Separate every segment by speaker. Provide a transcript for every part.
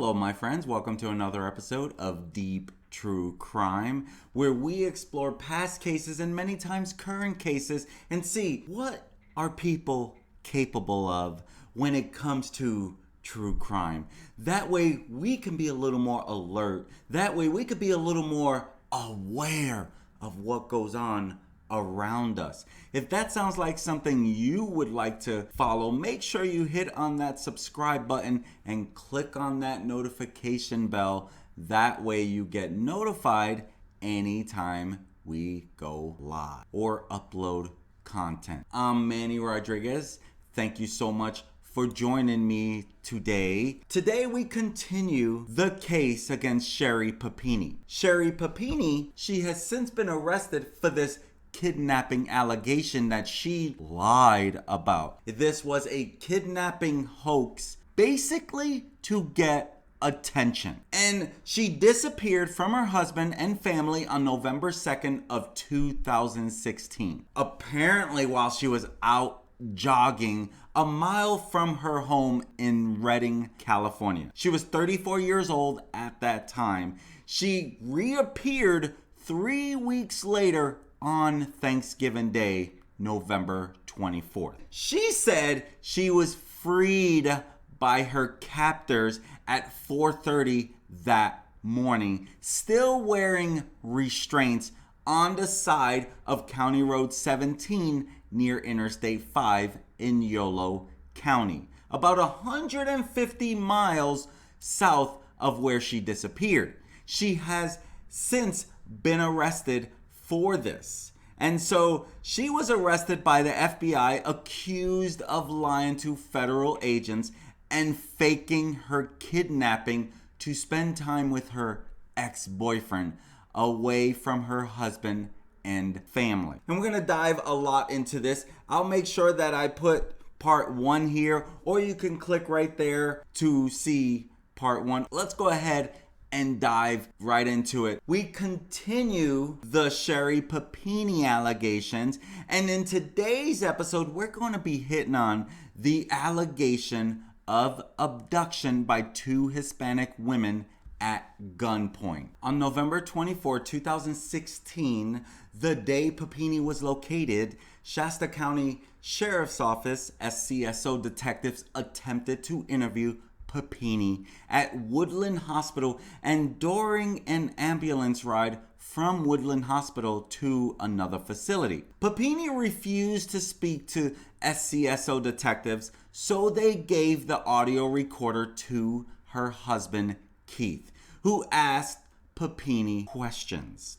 Speaker 1: Hello, my friends. Welcome to another episode of Deep True Crime, where we explore past cases and many times current cases and see what are people capable of when it comes to true crime. That way we can be a little more alert. That way we could be a little more aware of what goes on around us. If that sounds like something you would like to follow, make sure you hit on that subscribe button and click on that notification bell. That way you get notified anytime we go live or upload content. I'm Manny Rodriguez. Thank you so much for joining me today. Today we continue the case against Sherri Papini. Sherri Papini, she has since been arrested for this kidnapping allegation that she lied about. This was a kidnapping hoax, basically to get attention. And she disappeared from her husband and family on November 2nd of 2016. Apparently while she was out jogging a mile from her home in Redding, California. She was 34 years old at that time. She reappeared 3 weeks later on Thanksgiving Day, November 24th. She said she was freed by her captors at 4:30 that morning, still wearing restraints on the side of County Road 17 near Interstate 5 in Yolo County, about 150 miles south of where she disappeared. She has since been arrested for this. And so she was arrested by the FBI, accused of lying to federal agents and faking her kidnapping to spend time with her ex-boyfriend away from her husband and family. And we're going to dive a lot into this. I'll make sure that I put part 1 here, or you can click right there to see part 1. Let's go ahead and dive right into it. We continue the Sherri Papini allegations, and in today's episode, we're going to be hitting on the allegation of abduction by 2 Hispanic women at gunpoint. On November 24, 2016, the day Papini was located, Shasta County Sheriff's Office SCSO detectives attempted to interview Papini at Woodland Hospital, and during an ambulance ride from Woodland Hospital to another facility, Papini refused to speak to SCSO detectives, so they gave the audio recorder to her husband Keith, who asked Papini questions.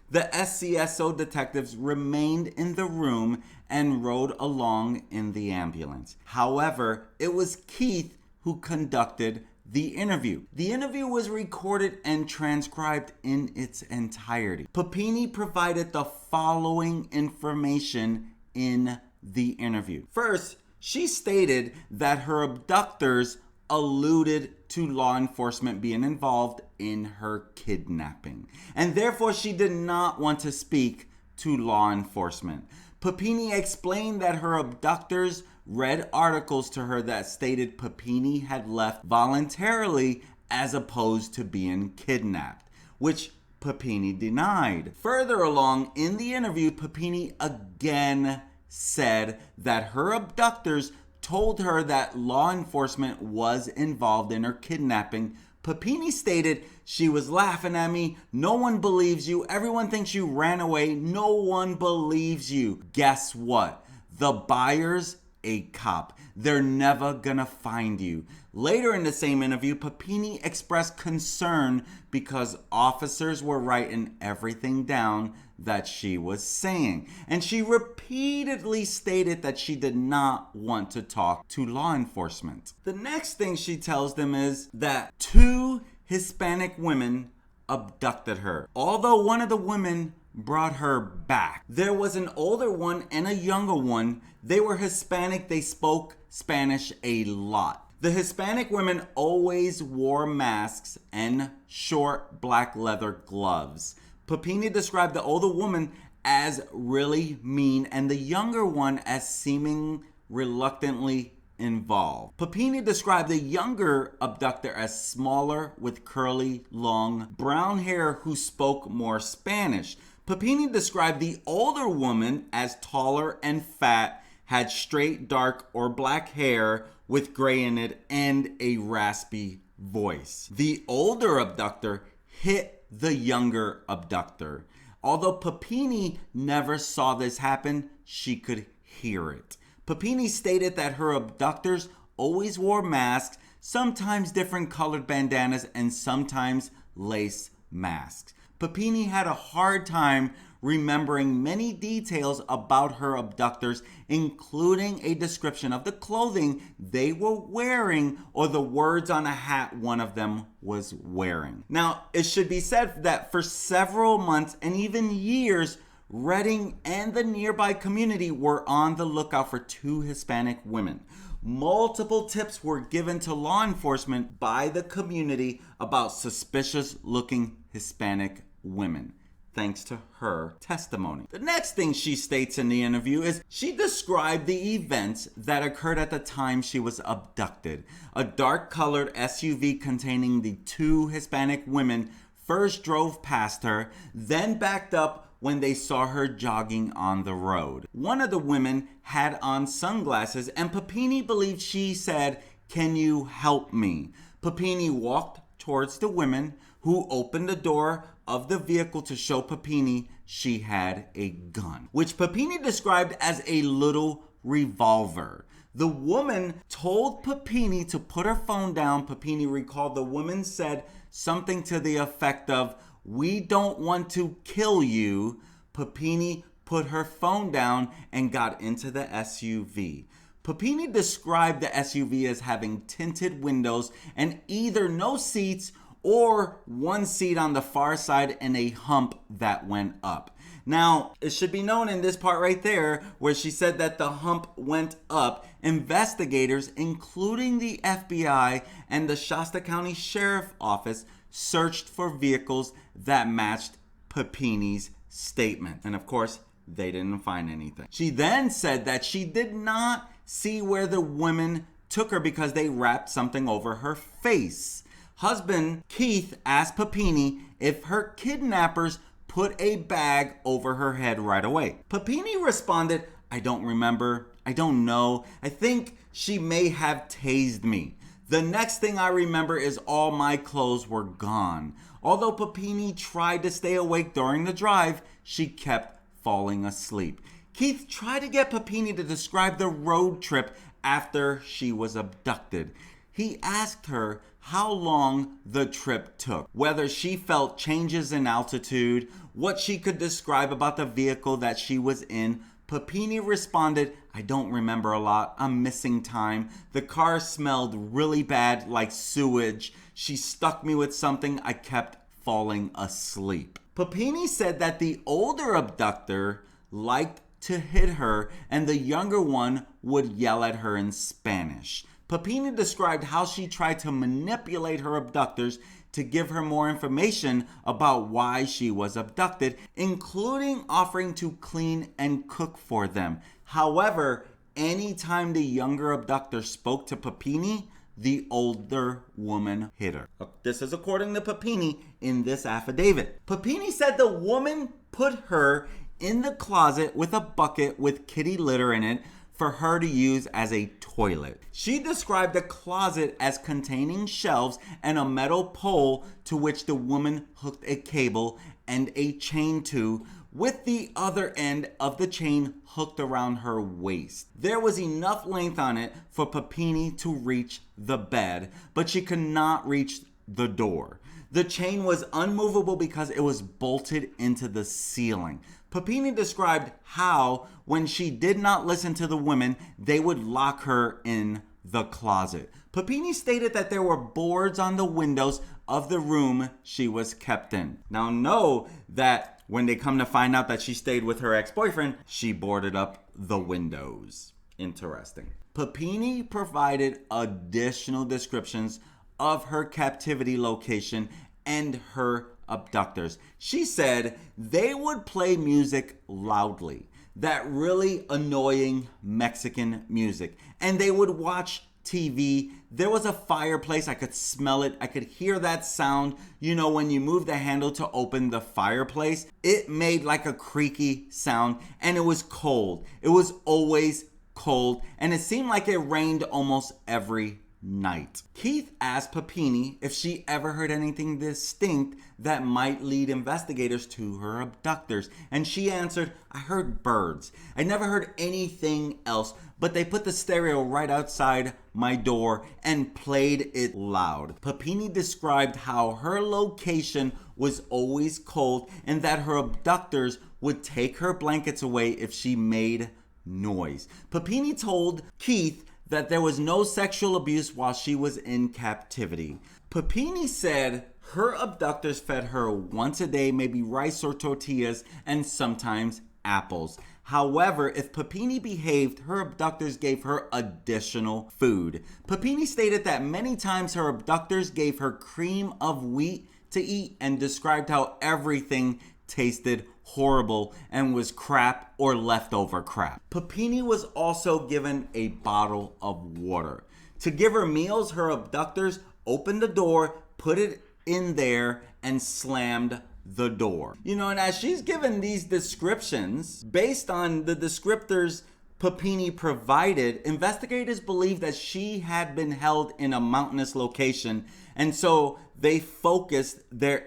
Speaker 1: The SCSO detectives remained in the room and rode along in the ambulance. However, it was Keith who conducted the interview. The interview was recorded and transcribed in its entirety. Papini provided the following information in the interview. First, she stated that her abductors alluded to law enforcement being involved in her kidnapping, and therefore she did not want to speak to law enforcement. Papini explained that her abductors read articles to her that stated Papini had left voluntarily as opposed to being kidnapped, which Papini denied. Further along in the interview, Papini again said that her abductors told her that law enforcement was involved in her kidnapping. Papini stated, "She was laughing at me. No one believes you. Everyone thinks you ran away. No one believes you. Guess what? The buyer's a cop. They're never gonna find you." Later in the same interview, Papini expressed concern because officers were writing everything down that she was saying, and she repeatedly stated that she did not want to talk to law enforcement. The next thing she tells them is that 2 Hispanic women abducted her, although one of the women brought her back. There was an older one and a younger one. They were Hispanic. They spoke Spanish a lot. The Hispanic women always wore masks and short black leather gloves. Papini described the older woman as really mean and the younger one as seeming reluctantly involved. Papini described the younger abductor as smaller with curly, long, brown hair who spoke more Spanish. Papini described the older woman as taller and fat, had straight, dark, or black hair with gray in it, and a raspy voice. The older abductor hit the younger abductor. Although Papini never saw this happen, she could hear it. Papini stated that her abductors always wore masks, sometimes different colored bandanas, and sometimes lace masks. Papini had a hard time remembering many details about her abductors, including a description of the clothing they were wearing or the words on a hat one of them was wearing. Now, it should be said that for several months and even years, Redding and the nearby community were on the lookout for two Hispanic women. Multiple tips were given to law enforcement by the community about suspicious looking Hispanic women, thanks to her testimony. The next thing she states in the interview is she described the events that occurred at the time she was abducted. A dark-colored SUV containing the two Hispanic women first drove past her, then backed up when they saw her jogging on the road. One of the women had on sunglasses, and Papini believed she said, "Can you help me?" Papini walked towards the women, who opened the door of the vehicle to show Papini she had a gun, which Papini described as a little revolver. The woman told Papini to put her phone down. Papini recalled the woman said something to the effect of, "We don't want to kill you." Papini put her phone down and got into the SUV. Papini described the SUV as having tinted windows and either no seats or one seat on the far side and a hump that went up. Now, it should be known in this part right there where she said that the hump went up, investigators, including the FBI and the Shasta County Sheriff's Office, searched for vehicles that matched Papini's statement. And of course, they didn't find anything. She then said that she did not see where the women took her because they wrapped something over her face. Husband Keith asked Papini if her kidnappers put a bag over her head right away. Papini responded, "I don't remember. I don't know. I think she may have tased me. The next thing I remember is all my clothes were gone." Although Papini tried to stay awake during the drive, she kept falling asleep. Keith tried to get Papini to describe the road trip after she was abducted. He asked her how long the trip took, whether she felt changes in altitude, what she could describe about the vehicle that she was in. Papini responded, "I don't remember a lot. I'm missing time. The car smelled really bad, like sewage. She stuck me with something. I kept falling asleep." Papini said that the older abductor liked to hit her and the younger one would yell at her in Spanish. Papini described how she tried to manipulate her abductors to give her more information about why she was abducted, including offering to clean and cook for them. However, anytime the younger abductor spoke to Papini, the older woman hit her. This is according to Papini in this affidavit. Papini said the woman put her in the closet with a bucket with kitty litter in it for her to use as a toilet. She described the closet as containing shelves and a metal pole to which the woman hooked a cable and a chain to, with the other end of the chain hooked around her waist. There was enough length on it for Papini to reach the bed, but she could not reach the door. The chain was unmovable because it was bolted into the ceiling. Papini described how, when she did not listen to the women, they would lock her in the closet. Papini stated that there were boards on the windows of the room she was kept in. Now know that when they come to find out that she stayed with her ex-boyfriend, she boarded up the windows. Interesting. Papini provided additional descriptions of her captivity location and her abductors. She said they would play music loudly. that really annoying Mexican music. And they would watch TV. There was a fireplace. I could smell it. I could hear that sound. You know, when you move the handle to open the fireplace, it made like a creaky sound, and it was cold. It was always cold, and it seemed like it rained almost every night. Keith asked Papini if she ever heard anything distinct that might lead investigators to her abductors, and she answered, "I heard birds. I never heard anything else, but they put the stereo right outside my door and played it loud." Papini described how her location was always cold and that her abductors would take her blankets away if she made noise. Papini told Keith that there was no sexual abuse while she was in captivity. Papini said her abductors fed her once a day, maybe rice or tortillas, and sometimes apples. However, if Papini behaved, her abductors gave her additional food. Papini stated that many times her abductors gave her cream of wheat to eat and described how everything tasted horrible and was crap or leftover crap. Papini was also given a bottle of water. To give her meals, her abductors opened the door, put it in there, and slammed the door. You know, and as she's given these descriptions, based on the descriptors Papini provided, investigators believe that she had been held in a mountainous location, and so they focused the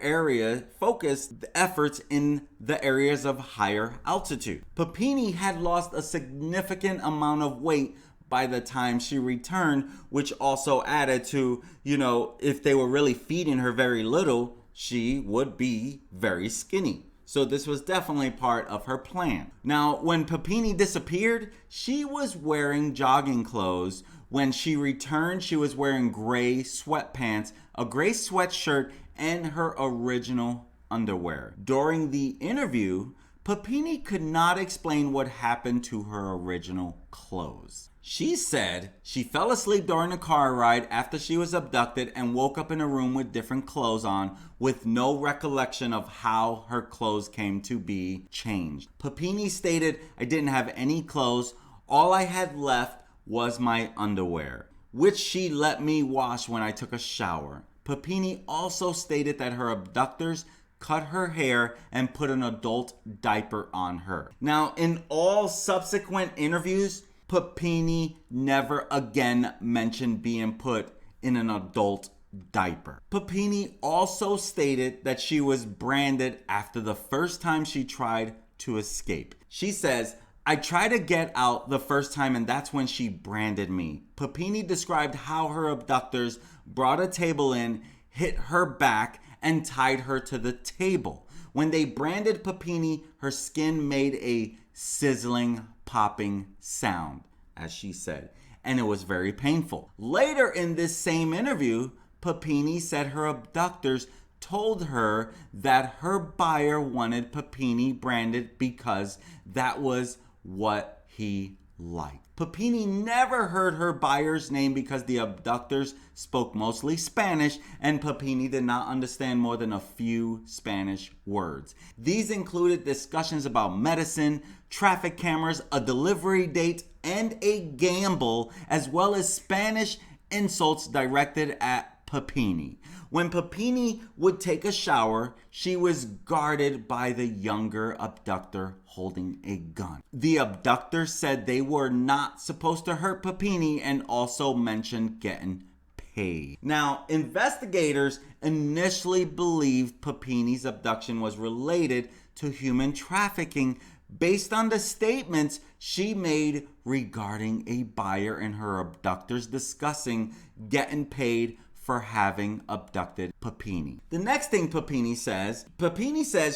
Speaker 1: efforts in the areas of higher altitude. Papini had lost a significant amount of weight by the time she returned, which also added to, you know, if they were really feeding her very little, she would be very skinny. So this was definitely part of her plan. Now, when Papini disappeared, she was wearing jogging clothes. When she returned, she was wearing gray sweatpants, a gray sweatshirt, and her original underwear. During the interview, Papini could not explain what happened to her original clothes. She said she fell asleep during a car ride after she was abducted and woke up in a room with different clothes on with no recollection of how her clothes came to be changed. Papini stated, "I didn't have any clothes. All I had left was my underwear, which she let me wash when I took a shower." Papini also stated that her abductors cut her hair and put an adult diaper on her. Now, in all subsequent interviews, Papini never again mentioned being put in an adult diaper. Papini also stated that she was branded after the first time she tried to escape. She says, "I tried to get out the first time and that's when she branded me." Papini described how her abductors brought a table in, hit her back, and tied her to the table. When they branded Papini, her skin made a sizzling, popping sound, as she said, and it was very painful. Later in this same interview, Papini said her abductors told her that her buyer wanted Papini branded because that was what he liked. Papini never heard her buyer's name because the abductors spoke mostly Spanish and Papini did not understand more than a few Spanish words. These included discussions about medicine, traffic cameras, a delivery date, and a gamble, as well as Spanish insults directed at Papini. When Papini would take a shower, she was guarded by the younger abductor holding a gun. The abductor said they were not supposed to hurt Papini and also mentioned getting paid. Now, investigators initially believed Papini's abduction was related to human trafficking based on the statements she made regarding a buyer and her abductors discussing getting paid for having abducted Papini. The next thing Papini says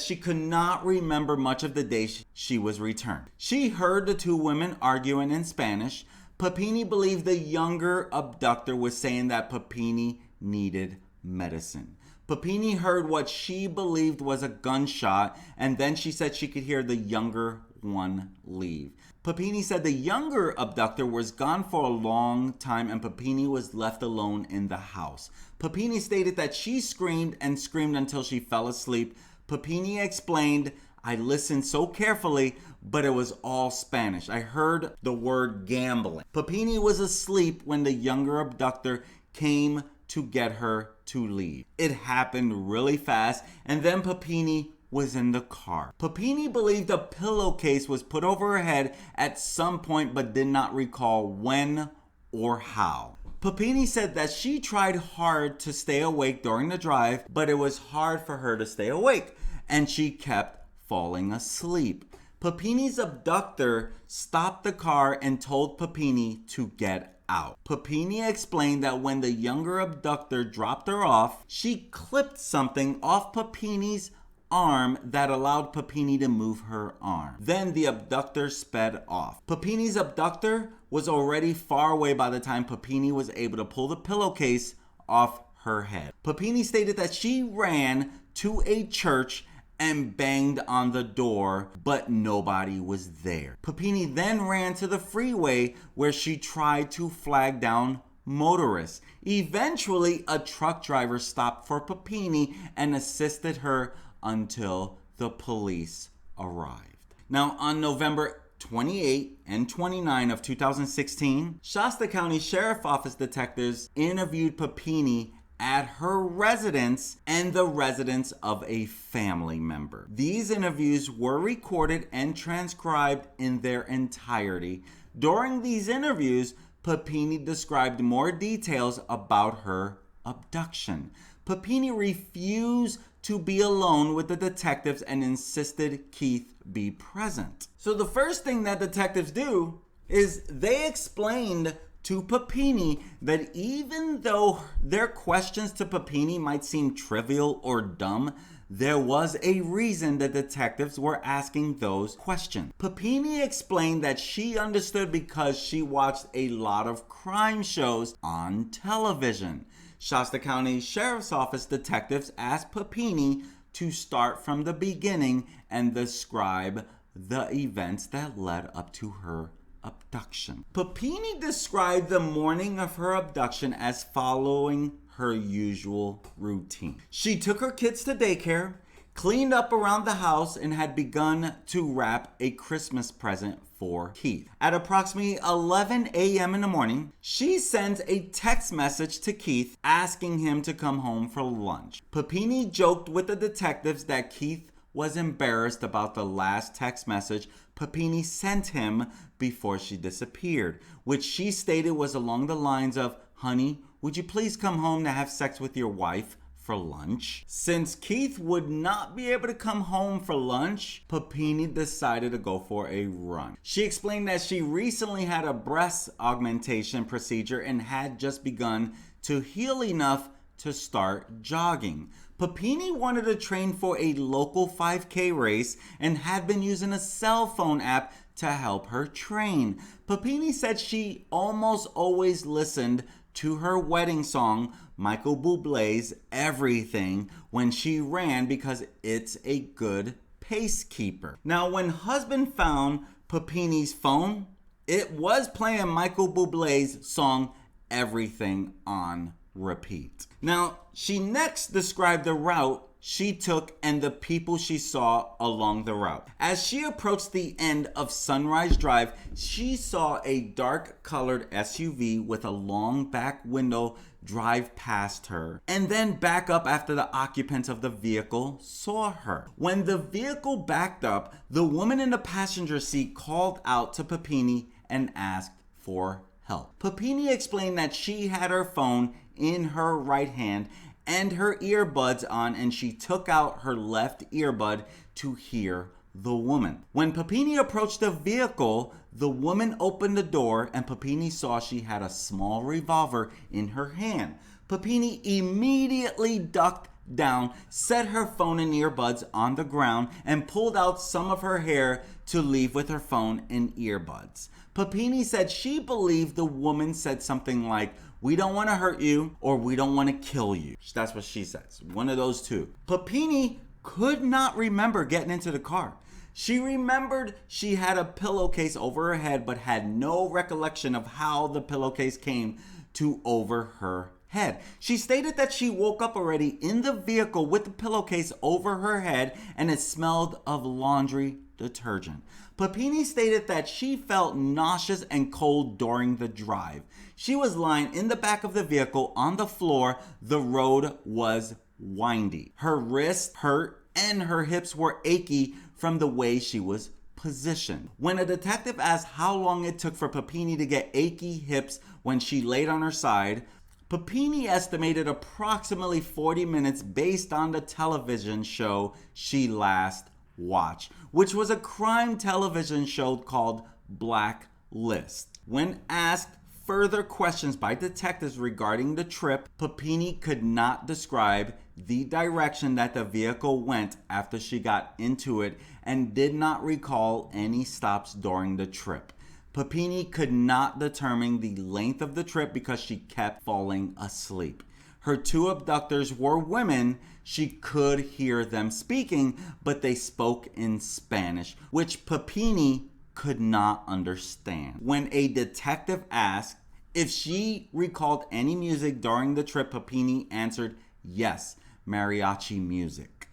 Speaker 1: she could not remember much of the day she was returned. She heard the two women arguing in Spanish. Papini believed the younger abductor was saying that Papini needed medicine. Papini heard what she believed was a gunshot, and then she said she could hear the younger one leave. Papini said the younger abductor was gone for a long time and Papini was left alone in the house. Papini stated that she screamed and screamed until she fell asleep. Papini explained, I listened so carefully, but it was all Spanish. I heard the word gambling. Papini was asleep when the younger abductor came to get her to leave. It happened really fast, and then Papini was in the car. Papini believed a pillowcase was put over her head at some point, but did not recall when or how. Papini said that she tried hard to stay awake during the drive, but it was hard for her to stay awake, and she kept falling asleep. Papini's abductor stopped the car and told Papini to get out. Papini explained that when the younger abductor dropped her off, she clipped something off Papini's arm that allowed Papini to move her arm. Then the abductor sped off. Papini's abductor was already far away by the time Papini was able to pull the pillowcase off her head. Papini stated that she ran to a church and banged on the door, but nobody was there. Papini then ran to the freeway where she tried to flag down motorists. Eventually, a truck driver stopped for Papini and assisted her until the police arrived. Now, on November 28 and 29 of 2016, Shasta County Sheriff Office detectives interviewed Papini at her residence and the residence of a family member. These interviews were recorded and transcribed in their entirety. During these interviews, Papini described more details about her abduction. Papini refused to be alone with the detectives and insisted Keith be present. So the first thing that detectives do is they explained to Papini that even though their questions to Papini might seem trivial or dumb, there was a reason the detectives were asking those questions. Papini explained that she understood because she watched a lot of crime shows on television. Shasta County Sheriff's Office detectives asked Papini to start from the beginning and describe the events that led up to her abduction. Papini described the morning of her abduction as following her usual routine. She took her kids to daycare, cleaned up around the house, and had begun to wrap a Christmas present for Keith. At approximately 11 a.m. in the morning, she sends a text message to Keith asking him to come home for lunch. Papini joked with the detectives that Keith was embarrassed about the last text message Papini sent him before she disappeared, which she stated was along the lines of, "Honey, would you please come home to have sex with your wife for lunch?" Since Keith would not be able to come home for lunch, Papini decided to go for a run. She explained that she recently had a breast augmentation procedure and had just begun to heal enough to start jogging. Papini wanted to train for a local 5K race and had been using a cell phone app to help her train. Papini said she almost always listened to her wedding song, Michael Bublé's Everything, when she ran because it's a good pace keeper. Now, when husband found Papini's phone, it was playing Michael Bublé's song Everything on repeat. Now, she next described the route she took and the people she saw along the route. As she approached the end of Sunrise Drive, she saw a dark colored SUV with a long back window drive past her and then back up after the occupants of the vehicle saw her. When the vehicle backed up, the woman in the passenger seat called out to Papini and asked for help. Papini explained that she had her phone in her right hand and her earbuds on, and she took out her left earbud to hear the woman. When Papini approached the vehicle, the woman opened the door and Papini saw she had a small revolver in her hand. Papini immediately ducked down, set her phone and earbuds on the ground, and pulled out some of her hair to leave with her phone and earbuds. Papini said she believed the woman said something like, "We don't want to hurt you," or "We don't want to kill you." That's what she says. One of those two. Papini could not remember getting into the car. She remembered she had a pillowcase over her head, but had no recollection of how the pillowcase came to over her head. She stated that she woke up already in the vehicle with the pillowcase over her head and it smelled of laundry detergent. Papini stated that she felt nauseous and cold during the drive. She was lying in the back of the vehicle on the floor. The road was windy. Her wrists hurt and her hips were achy from the way she was positioned. When a detective asked how long it took for Papini to get achy hips when she laid on her side, Papini estimated approximately 40 minutes based on the television show she last watched, which was a crime television show called Blacklist. When asked further questions by detectives regarding the trip, Papini could not describe the direction that the vehicle went after she got into it and did not recall any stops during the trip. Papini could not determine the length of the trip because she kept falling asleep. Her two abductors were women. She could hear them speaking, but they spoke in Spanish, which Papini could not understand. When a detective asked if she recalled any music during the trip, Papini answered yes, mariachi music.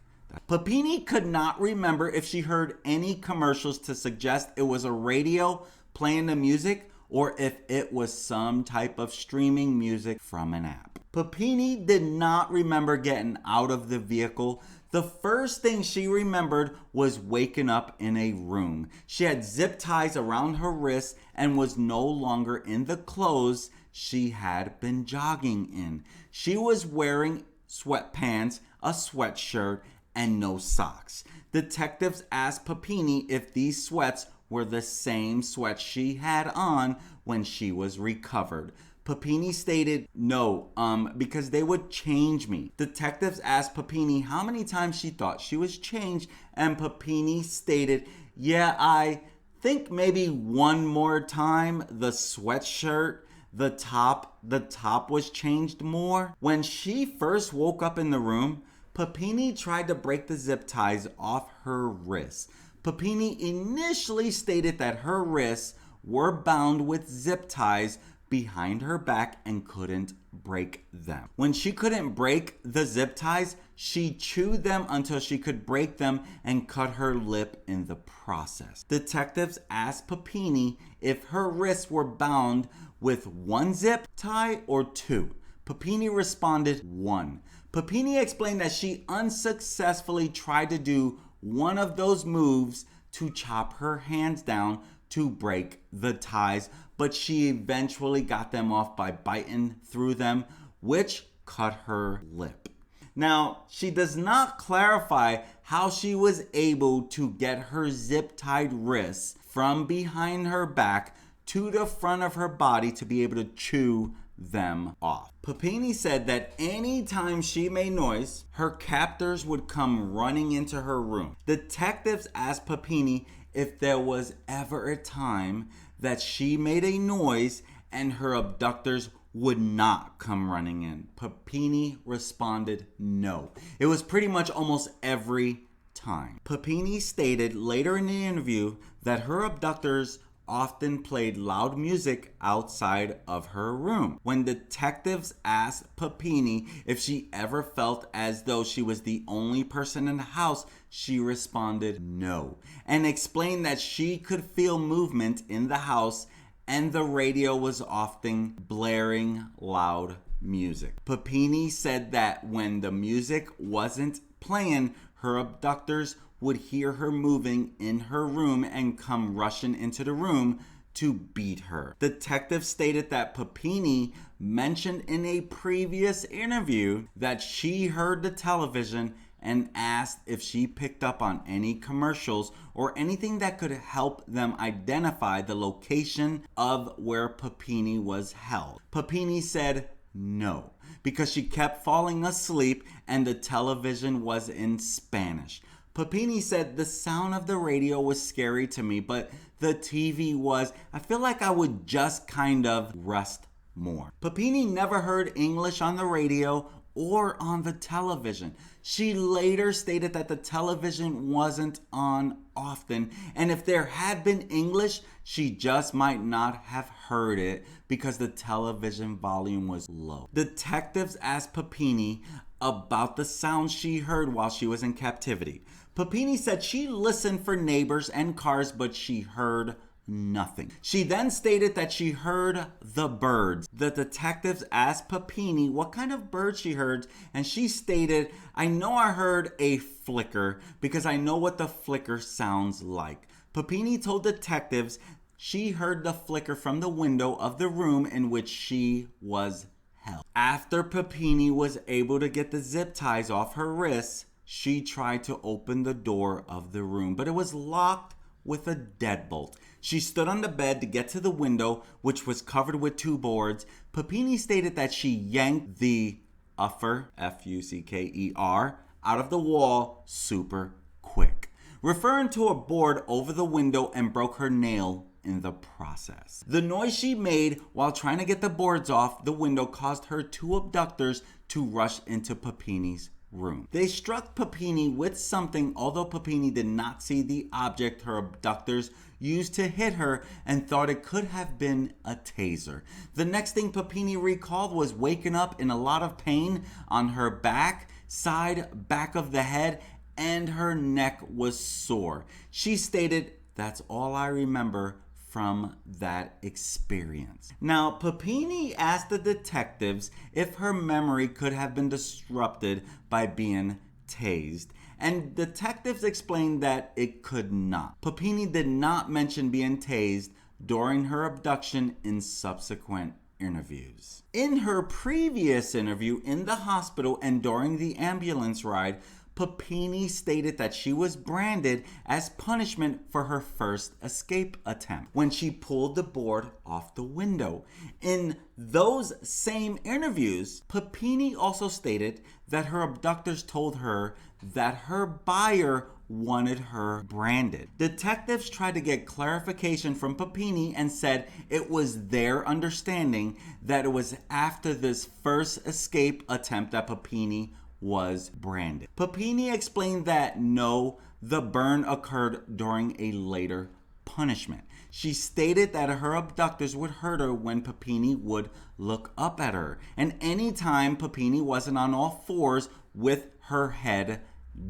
Speaker 1: Papini could not remember if she heard any commercials to suggest it was a radio playing the music or if it was some type of streaming music from an app. Papini did not remember getting out of the vehicle. The first thing she remembered was waking up in a room. She had zip ties around her wrists and was no longer in the clothes she had been jogging in. She was wearing sweatpants, a sweatshirt, and no socks. Detectives asked Papini if these sweats were the same sweats she had on when she was recovered. Papini stated no, because they would change me. Detectives asked Papini how many times she thought she was changed, and Papini stated, yeah, I think maybe one more time. The sweatshirt, the top was changed more. When she first woke up in the room, Papini tried to break the zip ties off her wrists. Papini initially stated that her wrists were bound with zip ties behind her back and couldn't break them. When she couldn't break the zip ties, she chewed them until she could break them and cut her lip in the process. Detectives asked Papini if her wrists were bound with one zip tie or two. Papini responded one. Papini explained that she unsuccessfully tried to do one of those moves to chop her hands down to break the ties, but she eventually got them off by biting through them, which cut her lip. Now, she does not clarify how she was able to get her zip-tied wrists from behind her back to the front of her body to be able to chew them off. Papini said that anytime she made noise, her captors would come running into her room. Detectives asked Papini if there was ever a time that she made a noise and her abductors would not come running in. Papini responded no. It was pretty much almost every time. Papini stated later in the interview that her abductors often played loud music outside of her room. When detectives asked Papini if she ever felt as though she was the only person in the house, she responded no, and explained that she could feel movement in the house and the radio was often blaring loud music. Papini said that when the music wasn't playing, her abductors would hear her moving in her room and come rushing into the room to beat her. Detectives stated that Papini mentioned in a previous interview that she heard the television and asked if she picked up on any commercials or anything that could help them identify the location of where Papini was held. Papini said no, because she kept falling asleep and the television was in Spanish. Papini said the sound of the radio was scary to me, but the TV was, I feel like I would just kind of rest more. Papini never heard English on the radio or on the television. She later stated that the television wasn't on often, and if there had been English, she just might not have heard it because the television volume was low. Detectives asked Papini about the sounds she heard while she was in captivity. Papini said she listened for neighbors and cars, but she heard nothing. She then stated that she heard the birds. The detectives asked Papini what kind of bird she heard, and she stated, "I know I heard a flicker because I know what the flicker sounds like." Papini told detectives she heard the flicker from the window of the room in which she was held. After Papini was able to get the zip ties off her wrists, she tried to open the door of the room, but it was locked with a deadbolt. She stood on the bed to get to the window, which was covered with 2 boards. Papini stated that she yanked the uffer, F-U-C-K-E-R, out of the wall super quick, referring to a board over the window, and broke her nail in the process. The noise she made while trying to get the boards off the window caused her 2 abductors to rush into Papini's room. They struck Papini with something, although Papini did not see the object her abductors used to hit her and thought it could have been a taser. The next thing Papini recalled was waking up in a lot of pain on her back, side, back of the head, and her neck was sore. She stated, "That's all I remember from that experience." Now, Papini asked the detectives if her memory could have been disrupted by being tased, and detectives explained that it could not. Papini did not mention being tased during her abduction in subsequent interviews. In her previous interview in the hospital and during the ambulance ride, Papini stated that she was branded as punishment for her first escape attempt when she pulled the board off the window. In those same interviews, Papini also stated that her abductors told her that her buyer wanted her branded. Detectives tried to get clarification from Papini and said it was their understanding that it was after this first escape attempt that Papini was branded. Papini explained that no, the burn occurred during a later punishment. She stated that her abductors would hurt her when Papini would look up at her, and anytime Papini wasn't on all fours with her head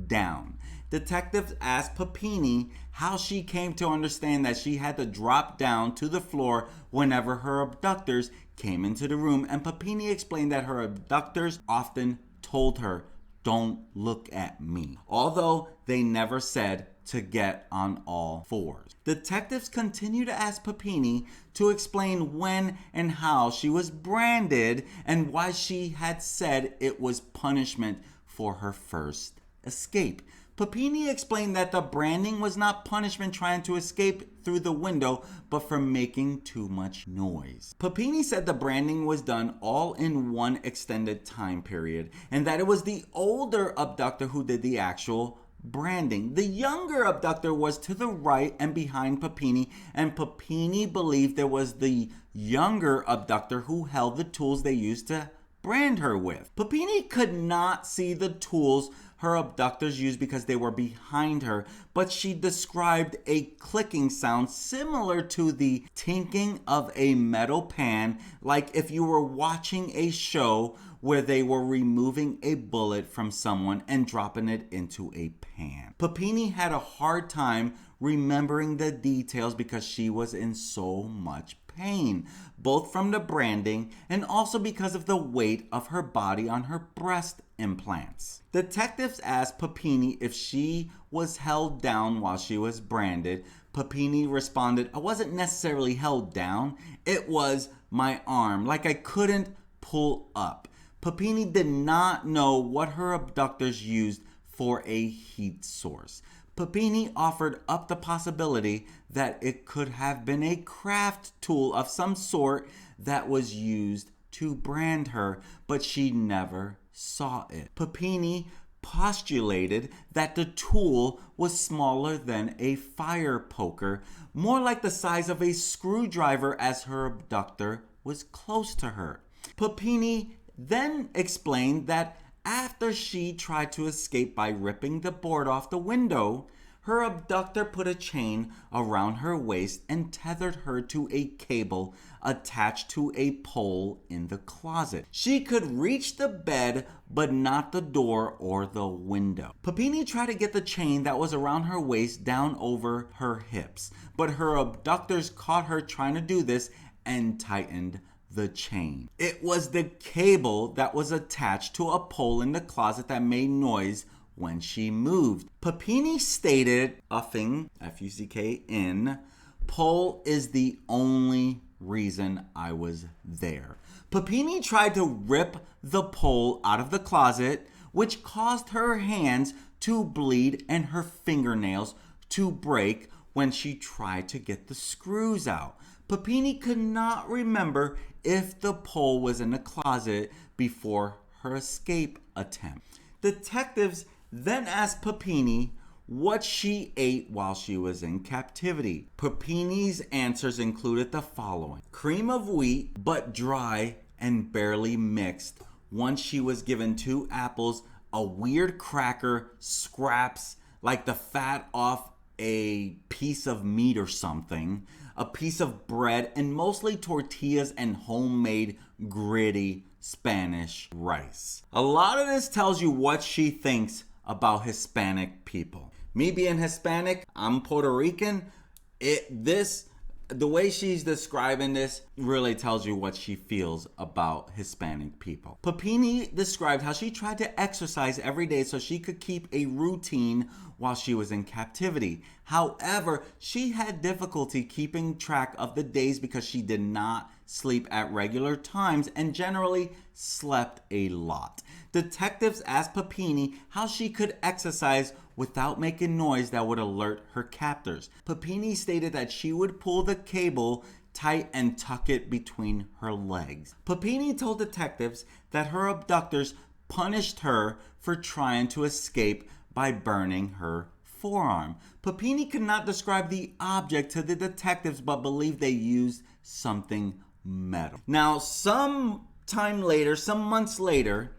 Speaker 1: down. Detectives asked Papini how she came to understand that she had to drop down to the floor whenever her abductors came into the room, and Papini explained that her abductors often told her, "Don't look at me," although they never said to get on all fours. Detectives continue to ask Papini to explain when and how she was branded and why she had said it was punishment for her first escape. Papini explained that the branding was not punishment trying to escape through the window, but for making too much noise. Papini said the branding was done all in one extended time period, and that it was the older abductor who did the actual branding. The younger abductor was to the right and behind Papini, and Papini believed there was the younger abductor who held the tools they used to brand her with. Papini could not see the tools her abductors used because they were behind her, but she described a clicking sound similar to the tinking of a metal pan, like if you were watching a show where they were removing a bullet from someone and dropping it into a pan. Papini had a hard time remembering the details because she was in so much pain, both from the branding and also because of the weight of her body on her breast implants. Detectives asked Papini if she was held down while she was branded. Papini responded, "I wasn't necessarily held down. It was my arm, like I couldn't pull up." Papini did not know what her abductors used for a heat source. Papini offered up the possibility that it could have been a craft tool of some sort that was used to brand her, but she never saw it. Papini postulated that the tool was smaller than a fire poker, more like the size of a screwdriver, as her abductor was close to her. Papini then explained that after she tried to escape by ripping the board off the window, her abductor put a chain around her waist and tethered her to a cable attached to a pole in the closet. She could reach the bed, but not the door or the window. Papini tried to get the chain that was around her waist down over her hips, but her abductors caught her trying to do this and tightened the chain. It was the cable that was attached to a pole in the closet that made noise when she moved. Papini stated, uffing, F-U-C-K-N, pole is the only reason I was there. Papini tried to rip the pole out of the closet, which caused her hands to bleed and her fingernails to break when she tried to get the screws out. Papini could not remember if the pole was in the closet before her escape attempt. Detectives then asked Papini what she ate while she was in captivity. Papini's answers included the following: cream of wheat, but dry and barely mixed. Once she was given 2 apples, a weird cracker, scraps like the fat off a piece of meat or something, a piece of bread, and mostly tortillas and homemade gritty Spanish rice. A lot of this tells you what she thinks about Hispanic people. Me being Hispanic, I'm Puerto Rican. The way she's describing this really tells you what she feels about Hispanic people. Papini described how she tried to exercise every day so she could keep a routine while she was in captivity. However, she had difficulty keeping track of the days because she did not sleep at regular times and generally slept a lot. Detectives asked Papini how she could exercise without making noise that would alert her captors. Papini stated that she would pull the cable tight and tuck it between her legs. Papini told detectives that her abductors punished her for trying to escape by burning her forearm. Papini could not describe the object to the detectives but believed they used something metal. Now, some months later,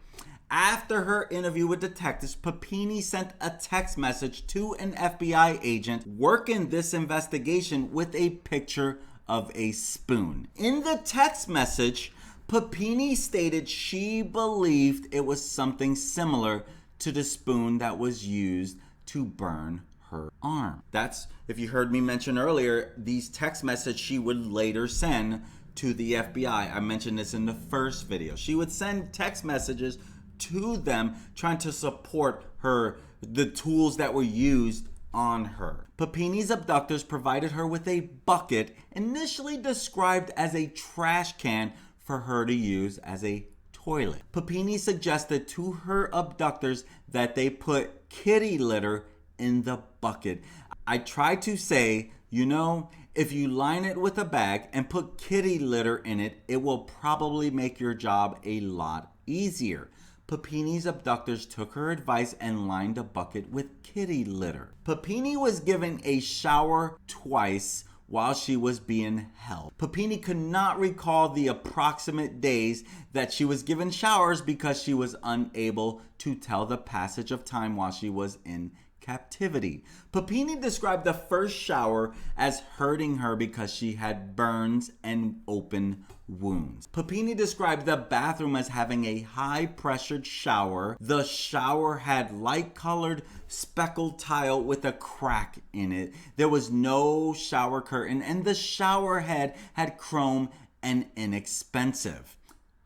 Speaker 1: after her interview with detectives, Papini sent a text message to an FBI agent working this investigation with a picture of a spoon. In the text message, Papini stated she believed it was something similar to the spoon that was used to burn her arm. That's, if you heard me mention earlier, these text messages she would later send to the FBI. I mentioned this in the first video. She would send text messages to them trying to support the tools that were used on her. Papini's abductors provided her with a bucket initially described as a trash can for her to use as a toilet. Papini suggested to her abductors that they put kitty litter in the bucket. I tried to say, if you line it with a bag and put kitty litter in it, it will probably make your job a lot easier. Papini's abductors took her advice and lined the bucket with kitty litter. Papini was given a shower twice while she was being held. Papini could not recall the approximate days that she was given showers because she was unable to tell the passage of time while she was in captivity. Papini described the first shower as hurting her because she had burns and open wounds. Papini described the bathroom as having a high-pressured shower. The shower had light-colored speckled tile with a crack in it. There was no shower curtain, and the shower head had chrome and inexpensive.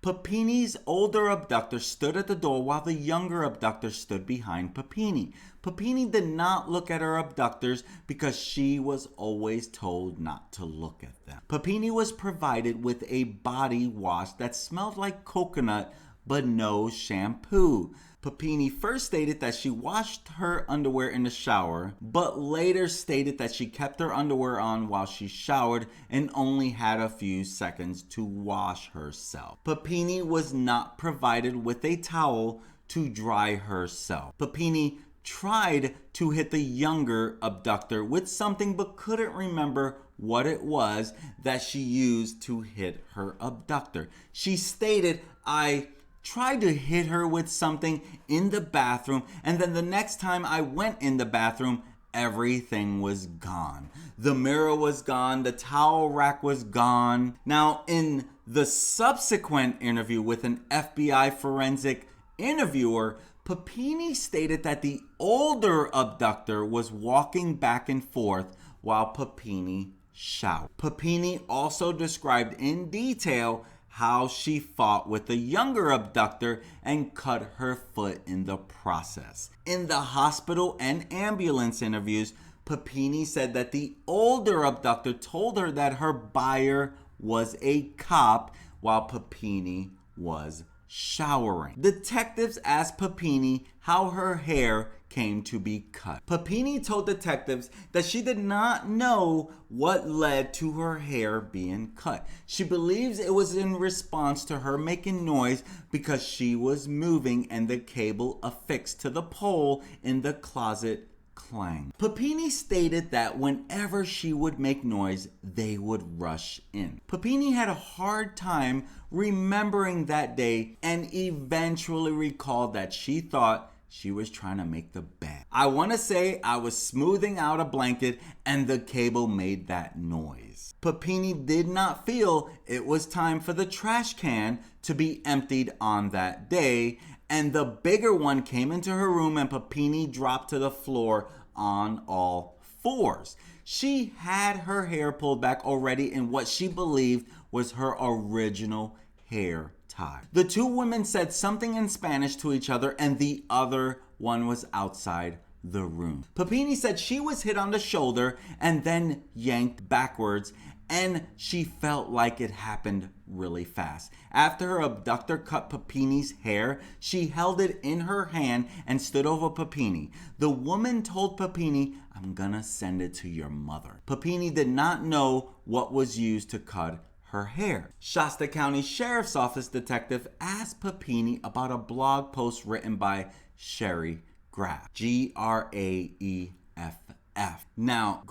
Speaker 1: Papini's older abductor stood at the door while the younger abductor stood behind Papini. Papini did not look at her abductors because she was always told not to look at them. Papini was provided with a body wash that smelled like coconut but no shampoo. Papini first stated that she washed her underwear in the shower, but later stated that she kept her underwear on while she showered and only had a few seconds to wash herself. Papini was not provided with a towel to dry herself. Papini tried to hit the younger abductor with something but couldn't remember what it was that she used to hit her abductor. She stated, I tried to hit her with something in the bathroom, and then the next time I went in the bathroom, everything was gone. The mirror was gone, the towel rack was gone. Now, in the subsequent interview with an FBI forensic interviewer, Papini stated that the older abductor was walking back and forth while Papini showered. Papini also described in detail how she fought with the younger abductor and cut her foot in the process. In the hospital and ambulance interviews, Papini said that the older abductor told her that her buyer was a cop while Papini was showering. Detectives asked Papini how her hair came to be cut. Papini told detectives that she did not know what led to her hair being cut. She believes it was in response to her making noise because she was moving and the cable affixed to the pole in the closet clanged. Papini stated that whenever she would make noise, they would rush in. Papini had a hard time remembering that day and eventually recalled that she thought she was trying to make the bed. I want to say I was smoothing out a blanket and the cable made that noise. Papini did not feel it was time for the trash can to be emptied on that day, and the bigger one came into her room and Papini dropped to the floor on all fours. She had her hair pulled back already in what she believed was her original hair tie. The two women said something in Spanish to each other and the other one was outside the room. Papini said she was hit on the shoulder and then yanked backwards, and she felt like it happened really fast. After her abductor cut Papini's hair, she held it in her hand and stood over Papini. The woman told Papini, "I'm gonna send it to your mother." Papini did not know what was used to cut her hair. Shasta County Sheriff's Office detective asked Papini about a blog post written by Sherri Graff, Graeff. Now,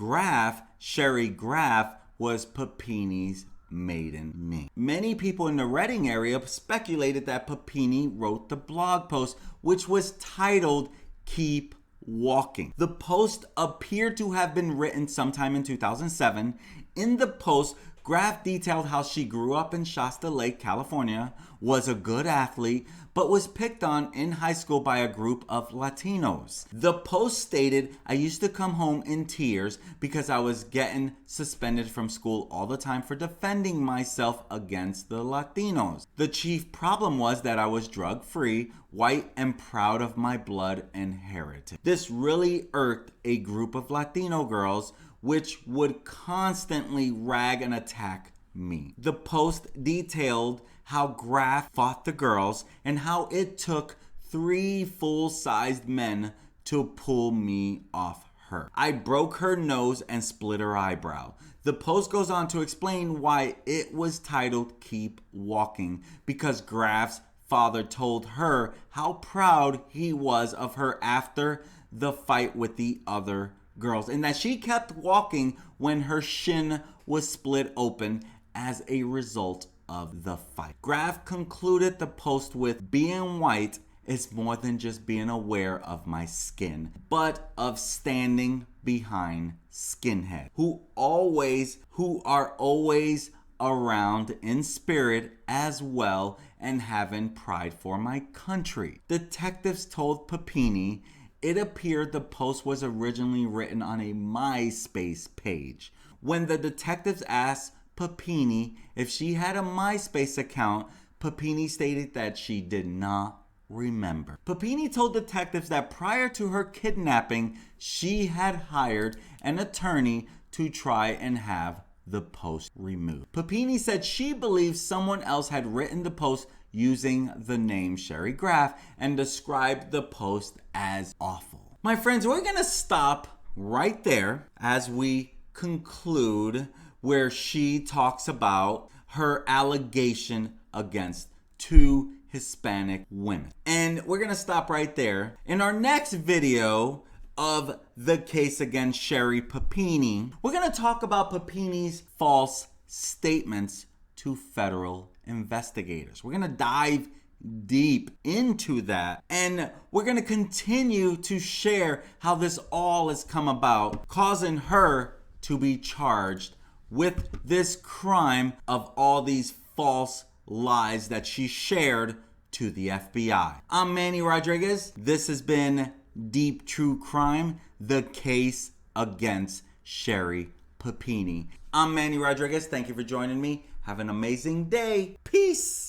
Speaker 1: Sherri Graff, was Papini's maiden name. Many people in the Reading area speculated that Papini wrote the blog post, which was titled "Keep Walking." The post appeared to have been written sometime in 2007. In the post, Graff detailed how she grew up in Shasta Lake, California, was a good athlete, but was picked on in high school by a group of Latinos. The post stated, "I used to come home in tears because I was getting suspended from school all the time for defending myself against the Latinos. The chief problem was that I was drug-free, white, and proud of my blood and heritage." This really irked a group of Latino girls which would constantly rag and attack me. The post detailed how Graff fought the girls and how it took 3 full-sized men to pull me off her. I broke her nose and split her eyebrow. The post goes on to explain why it was titled "Keep Walking," because Graff's father told her how proud he was of her after the fight with the other girls, and that she kept walking when her shin was split open as a result of the fight. Graff concluded the post with, "Being white is more than just being aware of my skin, but of standing behind skinheads who are always around in spirit as well and having pride for my country." Detectives told Papini it appeared the post was originally written on a MySpace page. When the detectives asked Papini if she had a MySpace account, Papini stated that she did not remember. Papini told detectives that prior to her kidnapping, she had hired an attorney to try and have the post removed. Papini said she believes someone else had written the post using the name Sherri Graff and described the post as awful. My friends, we're going to stop right there as we conclude where she talks about her allegation against 2 Hispanic women. And we're going to stop right there. In our next video of the case against Sherri Papini, we're going to talk about Papini's false statements to federal investigators. We're going to dive deep into that. And we're going to continue to share how this all has come about, causing her to be charged with this crime of all these false lies that she shared to the FBI. I'm Manny Rodriguez. This has been Deep True Crime, the case against Sherri Papini. I'm Manny Rodriguez. Thank you for joining me. Have an amazing day. Peace.